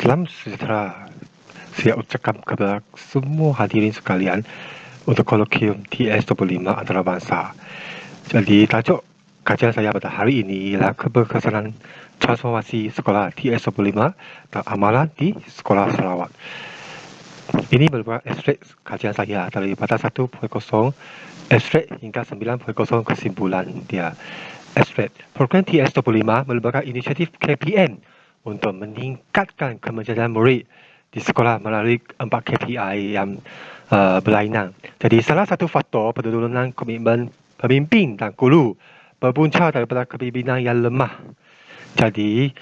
Salam sejahtera. Saya ucapkan kepada semua hadirin sekalian untuk kolokium TS25 antarabangsa. Jadi tajuk kajian saya pada hari ini ialah keberkesanan transformasi sekolah TS25 dan amalan di Sekolah Sarawak. Ini merupakan ekstrak kajian saya daripada 1.0 ekstrak hingga 9.0 kesimpulan dia. Ekstrak program TS25 merupakan inisiatif KPM untuk meningkatkan kemajuan murid di sekolah melalui 4 KPI yang berlainan. Jadi salah satu faktor penurunan komitmen pemimpin dan guru berpunca daripada kepimpinan yang lemah. Jadi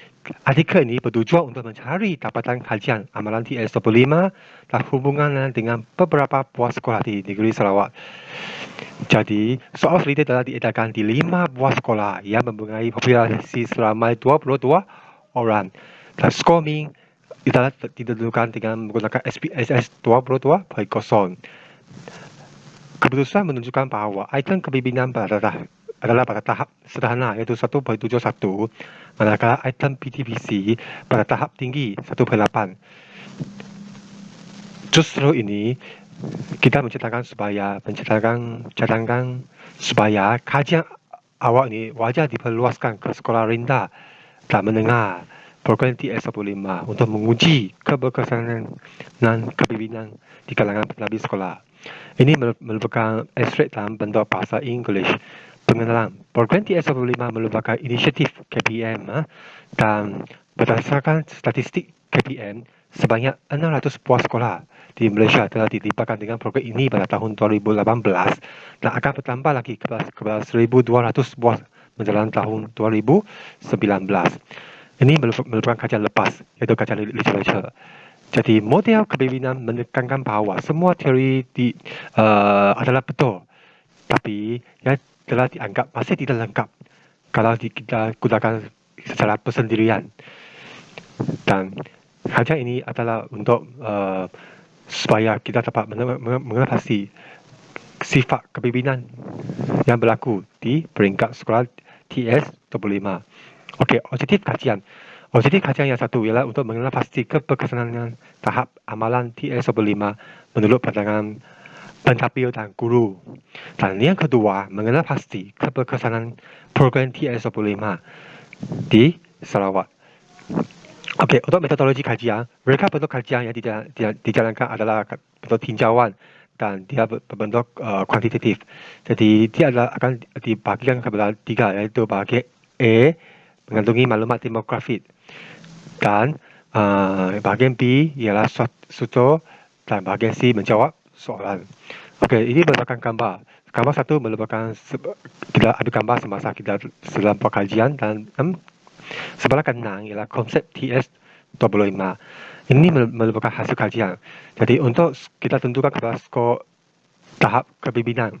artikel ini bertujuan untuk mencari dapatan kajian amalan TS25 dan hubungan dengan beberapa buah sekolah di negeri Sarawak. Jadi, soal selita telah diedarkan di 5 buah sekolah yang mempunyai populasi seramai 22 orang. Dan scoring telah ditentukan dengan menggunakan SPSS 22.0. Keputusan menunjukkan bahawa item kepimpinan adalah pada tahap sederhana iaitu 1.71, manakala item PTPC pada tahap tinggi 1.8. Justru ini kita mencatatkan supaya kajian awal ini wajar diperluaskan ke sekolah rendah dan menengah program TS25 untuk menguji keberkesanan dan kepimpinan di kalangan penabih sekolah. Ini merupakan ekstrak dalam bentuk bahasa Inggeris. Pengenalan program TS25 merupakan inisiatif KPM dan berdasarkan statistik KPM, sebanyak 600 buah sekolah di Malaysia telah dilibatkan dengan program ini pada tahun 2018 dan akan bertambah lagi ke 1,200 buah menjelang tahun 2019. Ini merupakan kajian lepas, iaitu kajian literatur. Jadi model kepimpinan menekankan bahawa semua teori adalah betul, tapi yang telah dianggap masih tidak lengkap kalau kita gunakan secara persendirian. Dan kajian ini adalah untuk supaya kita dapat mengatasi sifat kepimpinan yang berlaku di peringkat sekolah TS25. Okey, objektif kajian. Objektif kajian yang satu ialah untuk mengenal pasti keberkesanan tahap amalan TS25 menurut pandangan pentadbir dan guru. Dan yang kedua, mengenal pasti keberkesanan program TS25 di Sarawak. Okey, untuk metodologi kajian, mereka bentuk kajian yang dijalankan adalah bentuk tinjauan dan dia berbentuk kuantitatif. Jadi dia akan dibagikan kepada 3, iaitu bahagian A mengandungi maklumat demografik dan bahagian B ialah struktur dan bahagian C menjawab soalan. Okey, ini merupakan gambar. Gambar satu merupakan kita ambil gambar semasa kita sedang buat kajian dan sebelah kanan ialah konsep TS25. Ini merupakan hasil kajian. Jadi untuk kita tentukan kepada skor tahap kepimpinan,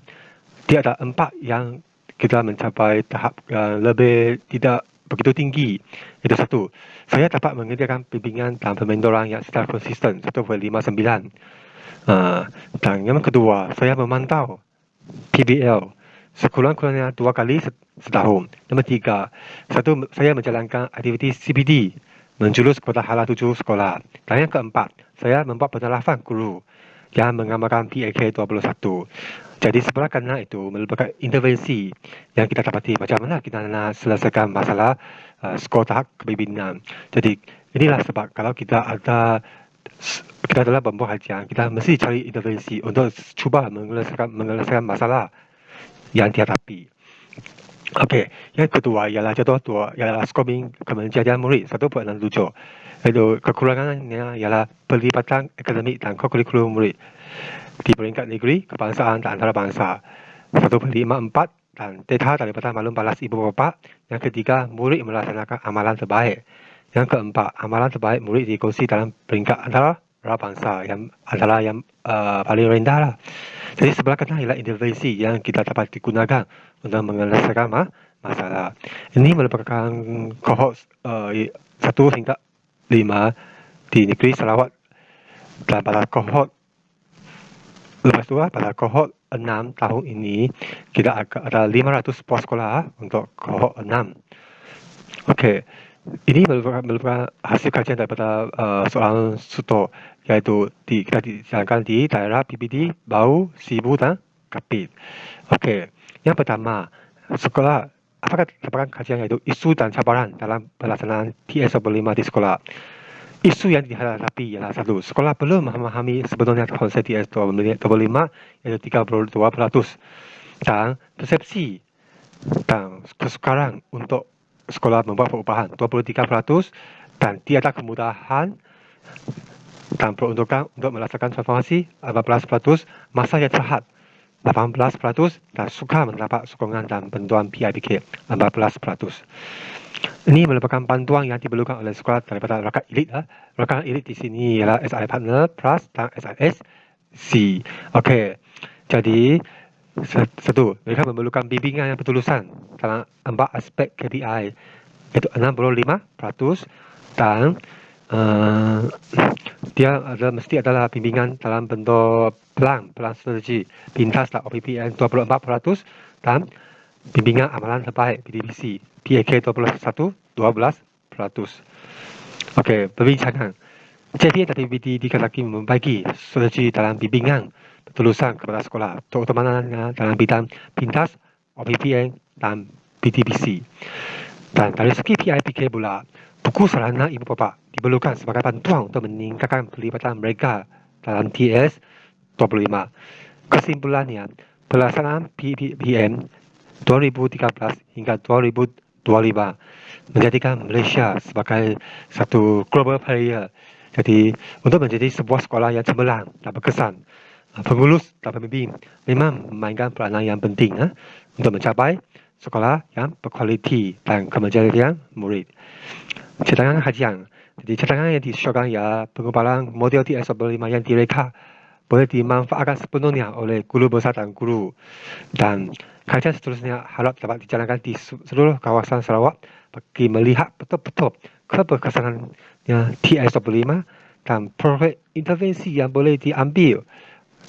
dia ada 4 yang kita mencapai tahap lebih tidak begitu tinggi. Itu satu, saya dapat menyediakan bimbingan dan pementoran yang secara konsisten 1.59. Dan yang kedua, saya memantau PBL sekurang-kurangnya 2 kali setahun. Nombor 3, saya menjalankan aktiviti CPD menjurus kepada hala 7 sekolah. Dan yang keempat, saya membuat penelafan guru yang mengamalkan PAK 21. Jadi sebelah kanan itu merupakan intervensi yang kita dapati macam mana kita nak selesaikan masalah skor tahap kepimpinan. Jadi inilah sebab kalau kita adalah pembuat kajian, kita mesti cari intervensi untuk cuba menyelesaikan masalah yang dihadapi. Okey, yang kedua ialah jadual ialah scoring kemajuan murid 1.67. Iaitu kekurangannya ialah pelibatan akademik dan kurikulum murid di peringkat negeri, kebangsaan dan antarabangsa 1.54 dan data daripada maklum balas ibu bapa. Yang ketiga, murid melaksanakan amalan terbaik. Yang keempat, amalan terbaik murid dikongsi dalam peringkat antarabangsa yang adalah yang paling rendah lah. Jadi sebelah kanan ialah intervensi yang kita dapat digunakan untuk menyelesaikan masalah. Ini merupakan kohort 1 hingga 5 di negeri Sarawak. Dan pada kohort lepas tu pada kohort 6 tahun ini kita ada 500 buah sekolah untuk kohort 6. Okey, Ini merupakan hasil kajian daripada soalan Suto, iaitu kita dijalankan di daerah PPD, Bau, Sibu dan Kapit. Okey, yang pertama, sekolah apakah merupakan kajian iaitu isu dan cabaran dalam pelaksanaan TS25 di sekolah. Isu yang dihadapi ialah satu, sekolah belum memahami sebenarnya konsep TS25 iaitu 32%, dan persepsi dan kesukaran untuk sekolah membuat perubahan 23%, dan tiada kemudahan dan peruntukan untuk melaksanakan transformasi 18%, masa yang terhad 18%, dan suka mendapat sokongan dan bantuan PIBK 14%. Ini merupakan bantuan yang diperlukan oleh sekolah daripada rakan elit. Rakan elit di sini ialah SI Partner Plus dan SIS-C. Okey, jadi satu, mereka memerlukan bimbingan yang berterusan dalam 4 aspek KPI, iaitu 65%, dan dia mesti adalah bimbingan dalam bentuk pelan strategi pintas dan OPPN 24%, dan bimbingan amalan terbaik PDBC PAK 12%. Okey, perbincangan. JPN dan PBD dikatakan membagi strategi dalam bimbingan berterusan kepada sekolah, terutamanya dalam bidang pintas, OPPN dan PDBC. Dan dari segi PIBK pula, buku sarana ibu bapa diperlukan sebagai bantuan untuk meningkatkan pelibatan mereka dalam TS25. Kesimpulannya, pelaksanaan PPM 2013 hingga 2025 menjadikan Malaysia sebagai satu global player. Jadi, untuk menjadi sebuah sekolah yang cemerlang dan berkesan, pengurus dan pembimbing memang memainkan peranan yang penting untuk mencapai sekolah yang berkualiti dan kemajuan murid. Cadangan kajian. Jadi cadangan yang disyorkan ialah pengubahan model TS25 yang direka boleh dimanfaatkan sepenuhnya oleh guru besar dan guru. Dan kajian seterusnya harap dapat dijalankan di seluruh kawasan Sarawak bagi melihat betul-betul keberkesanannya TS25 dan proyek intervensi yang boleh diambil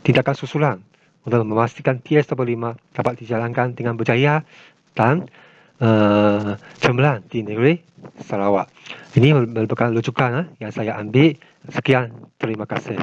tindakan susulan untuk memastikan TS25 dapat dijalankan dengan berjaya dan cemerlang di negeri Sarawak. Ini merupakan rujukan yang saya ambil. Sekian, terima kasih.